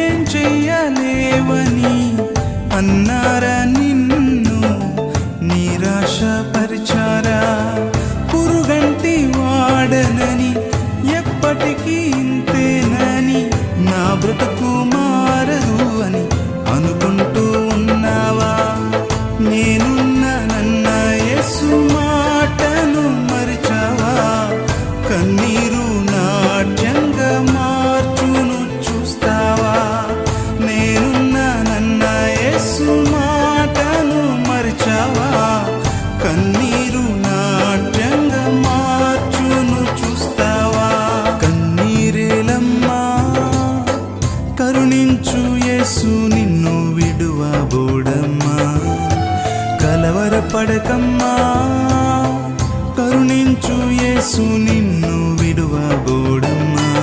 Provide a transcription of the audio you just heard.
ఏం చెయ్యలేవని అన్నారా నిన్ను నిరాశపరిచారా? పురుగంటి వాడనని ఎప్పటికీ ఇంతేనని నా బ్రతుకు మారదు అని అనుకుంటూ ఉన్నావా? నేనున్నానన్న యేసు మాటను మరిచావా? కన్నీరు నాట్యంగా మార్చును చూస్తావా? నేనున్నానన్న యేసు మాటను మరిచావా? కన్నీరు నాట్యంగా మార్చును చూస్తావా? కన్నీరేలమ్మా, కరుణించు యేసు నిన్ను విడువబోడమ్మా. కలవరపడకమ్మా, కరుణించు యేసు నిన్ను